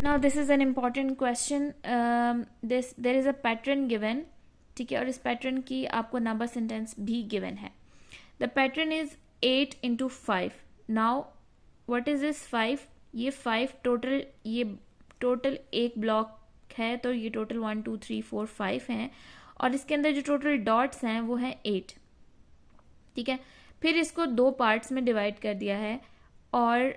Now this is an important question. There is a pattern given, ठीक है, और इस पैटर्न की आपको नंबर सेंटेंस भी गिवन है. The pattern is 8 into 5. Now what is this 5? ये 5 टोटल, ये टोटल एक ब्लॉक है, तो ये टोटल 1 2 3 4 5 हैं, और इसके अंदर जो टोटल डॉट्स हैं वो हैं 8. ठीक है, फिर इसको दो पार्ट्स में डिवाइड कर दिया है, और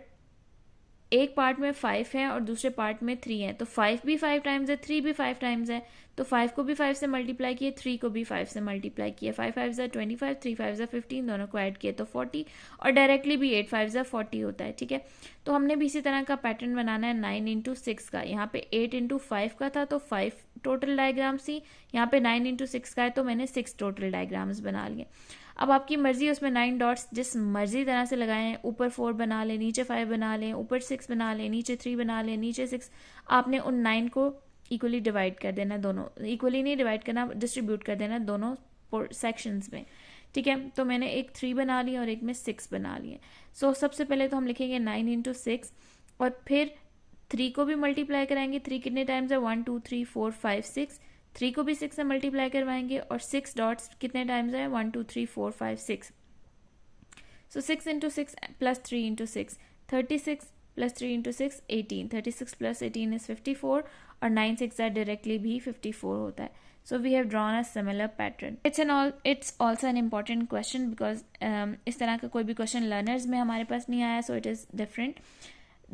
एक पार्ट में 5 है और दूसरे पार्ट में 3 है. तो 5 भी 5 टाइम्स है, 3 भी 5 टाइम्स है, तो 5 को भी 5 से मल्टीप्लाई किए, 3 को भी 5 से मल्टीप्लाई किए. 5 5 25, 3 5 15, दोनों को ऐड किए तो 40, और डायरेक्टली भी 8 5 40 होता है. ठीक है, तो हमने भी इसी तरह का पैटर्न बनाना है 9 into 6 का. यहाँ पे 8 into 5 का था तो 5 टोटल डायग्राम्स थी, यहाँ पे 9 into 6 का है तो मैंने 6 टोटल डायग्राम्स बना लिए. अब आपकी मर्जी है उसमें 9 डॉट्स जिस मर्जी तरह से लगाएं, ऊपर 4 बना लें, नीचे 5 बना लें, ऊपर 6 बना लें, नीचे 3 बना लें, नीचे 6. आपने उन 9 को इक्वली डिवाइड कर देना, दोनों इक्वली नहीं डिवाइड करना, डिस्ट्रीब्यूट कर देना दोनों सेक्शंस में. ठीक है, तो मैंने एक 3 बना ली और एक में 6 बना लिए. सो सबसे पहले तो हम लिखेंगे 9 into 6, और फिर 3 को भी मल्टीप्लाई कराएंगे. 3 कितने टाइम्स है? 1 2 3 4 5 6. 3 को भी 6 से मल्टीप्लाई करवाएंगे, और 6 डॉट्स कितने टाइम्स है? 1 2 3 4 5 6. सो 6 into 6 plus 3 into 6, 36 plus 3 into 6 18. 36 plus 18 is 54, और 9 6 डायरेक्टली भी 54 होता है. So we have drawn a similar pattern. It's also an important question because इस तरह का कोई भी क्वेश्चन लर्नर्स में हमारे पास नहीं आया, so it is different.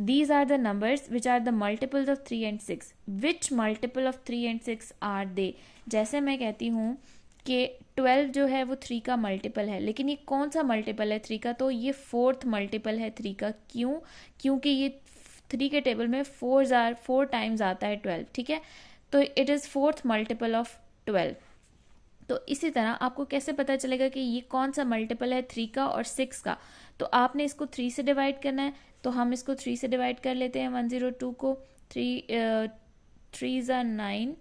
These are the numbers which are the multiples of 3 and 6. Which multiple of 3 and 6 are they? जैसे मैं कहती हूँ कि 12 जो है वो 3 का मल्टीपल है, लेकिन ये कौन सा मल्टीपल है 3 का? तो ये 4th मल्टीपल है 3 का. क्यों? क्योंकि ये 3 के टेबल में 4 टाइम्स आता है 12. ठीक है, तो it is 4th multiple of 12. तो इसी तरह आपको कैसे पता चलेगा कि ये कौन सा मल्टीपल है 3 का और 6 का? तो आपने इसको 3 से डिवाइड करना है, तो हम इसको 3 से डिवाइड कर लेते हैं. 102 को 3 ज़ा 9,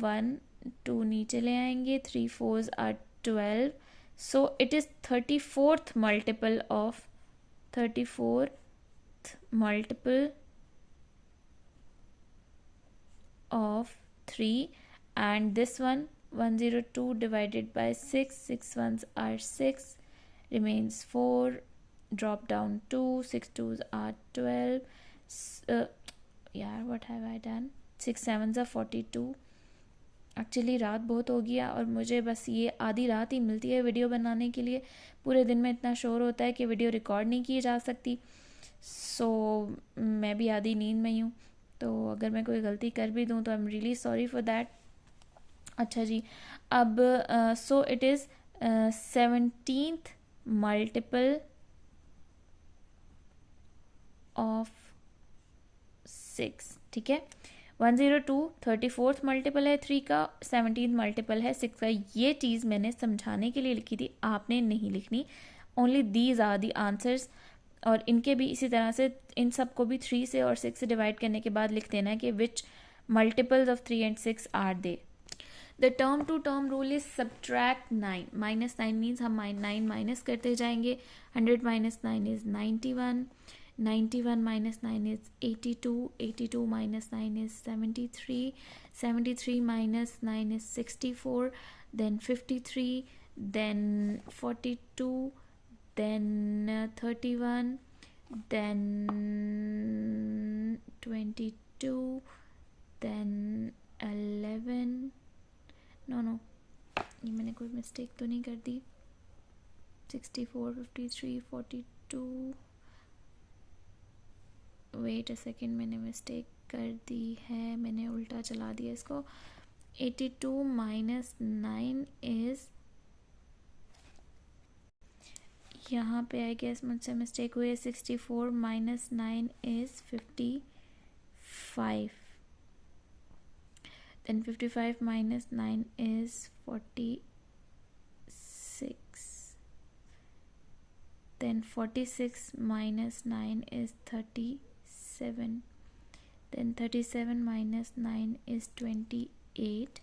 1 2 नीचे ले आएंगे, 3 4 are 12. So it is 34th multiple of 3, and this one 102 divided by 6, 6 ones are 6, remains 4, drop down 2, 6 2s are 12. what have I done? 6 7s are 42. Actually रात बहुत हो गया और मुझे बस ये आधी रात ही मिलती है वीडियो बनाने के लिए. पूरे दिन में इतना शोर होता है कि वीडियो रिकॉर्ड नहीं की जा सकती. सो मैं भी आधी नींद में ही हूँ, तो अगर मैं कोई गलती कर भी दूँ तो I am really sorry for that. अच्छा जी, अब so it is 17th multiple of 6. ठीक है, 102 34th मल्टीपल है 3 का, 17th मल्टीपल है 6 का. ये चीज़ मैंने समझाने के लिए लिखी थी, आपने नहीं लिखनी. Only these are the answers, और इनके भी इसी तरह से इन सब को भी 3 से और 6 से डिवाइड करने के बाद लिख देना है कि which multiples of 3 and 6 are they. The term to term rule is subtract 9. -9 means हम 9 माइनस करते जाएंगे. 100 minus 9 is 91. 91 minus 9 is 82. 82 minus 9 is 73. 73 minus 9 is 64. Then 53. Then 42. Then 31. Then 22. Then 11. No ये मैंने कोई मिस्टेक तो नहीं कर दी. 64 53 42. वेट अ सेकेंड, मैंने मिस्टेक कर दी है, मैंने उल्टा चला दिया इसको. 82 minus 9 is, यहाँ पे आई गेस मुझसे मिस्टेक हुई है. 64 minus 9 is 55. Then 55 minus 9 is 46. Then 46 minus 9 is 37. Then 37 minus 9 is 28.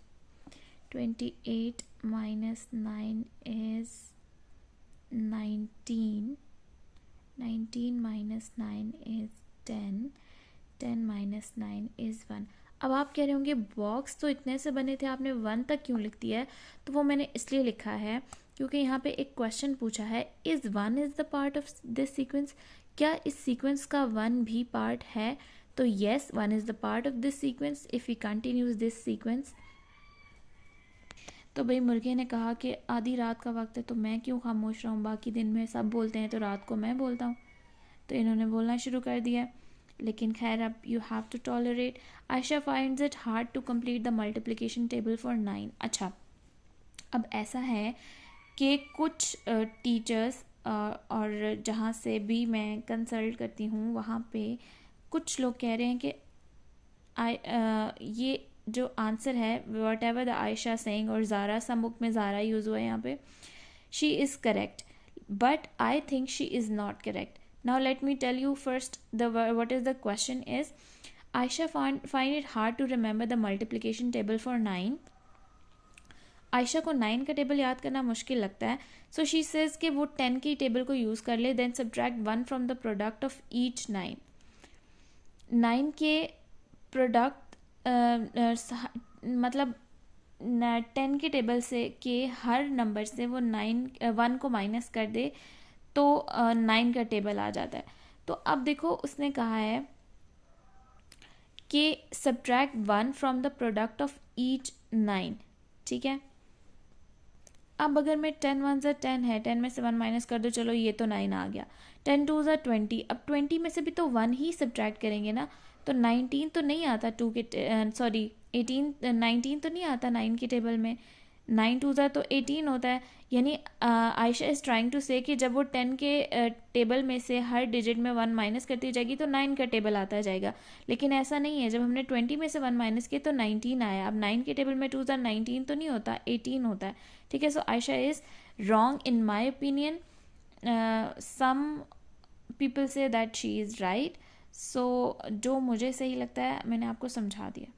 28 minus 9 is 19. 19 minus 9 is 10. 10 minus 9 is 1। अब आप कह रहे होंगे बॉक्स तो इतने से बने थे, आपने 1 तक क्यों लिख दिया है? तो वो मैंने इसलिए लिखा है क्योंकि यहाँ पे एक क्वेश्चन पूछा है, is 1 is the part of this sequence, क्या इस सीक्वेंस का 1 भी पार्ट है? तो yes, 1 is the part of this sequence if we continues this sequence. तो भाई मुर्गे ने कहा कि आधी रात का वक्त है तो मैं क्यों खामोश रहूँ, बाकी दिन में सब बोलते हैं तो रात को मैं बोलता हूँ। तो इन्होंने बोलना शुरू कर दिया, लेकिन खैर अब you have to tolerate. Ayesha finds it hard to complete the multiplication table for 9। अच्छा, अब ऐसा है कि कुछ टीचर्स और जहाँ से भी मैं कंसल्ट करती हूँ वहाँ पे कुछ लोग कह रहे हैं कि ये जो आंसर है what ever the Ayesha saying, और ज़ारा समबुक में ज़ारा यूज़ हुआ है यहाँ पे, she is correct, but I think she is not correct. Now let me tell you first what is the question is. Aisha find it hard to remember the multiplication table for 9. Ayesha को 9 का table याद करना मुश्किल लगता है, so she says कि वो 10 की टेबल को यूज़ कर ले, then subtract 1 from the product of each 9. 9 के प्रोडक्ट मतलब 10 के टेबल से के हर नंबर से वो 1 को माइनस कर दे तो 9 का टेबल आ जाता है. तो अब देखो उसने कहा है कि subtract 1 from the product of each 9. ठीक है, अब अगर मैं 10 1 ज़ा 10 है, 10 में से 1 माइनस कर दो, चलो ये तो 9 आ गया. 10 2 ज़ा 20, अब 20 में से भी तो 1 ही सब्ट्रैक्ट करेंगे ना, तो 19 तो नहीं आता 2 के 19 तो नहीं आता 9 की टेबल में. 9 2 ज़ा तो 18 होता है. यानी आयशा इज़ ट्राइंग टू से कि जब वो 10 के टेबल में से हर डिजिट में 1 माइनस करती जाएगी तो 9 का टेबल आता जाएगा, लेकिन ऐसा नहीं है. जब हमने 20 में से 1 माइनस किया तो 19 आया. अब 9 के टेबल में 2 ज़ा 19 तो नहीं होता, 18 होता है. ठीक है, so Ayesha is wrong in my opinion. Some people say that she is right. So जो मुझे सही लगता है मैंने आपको समझा दिया.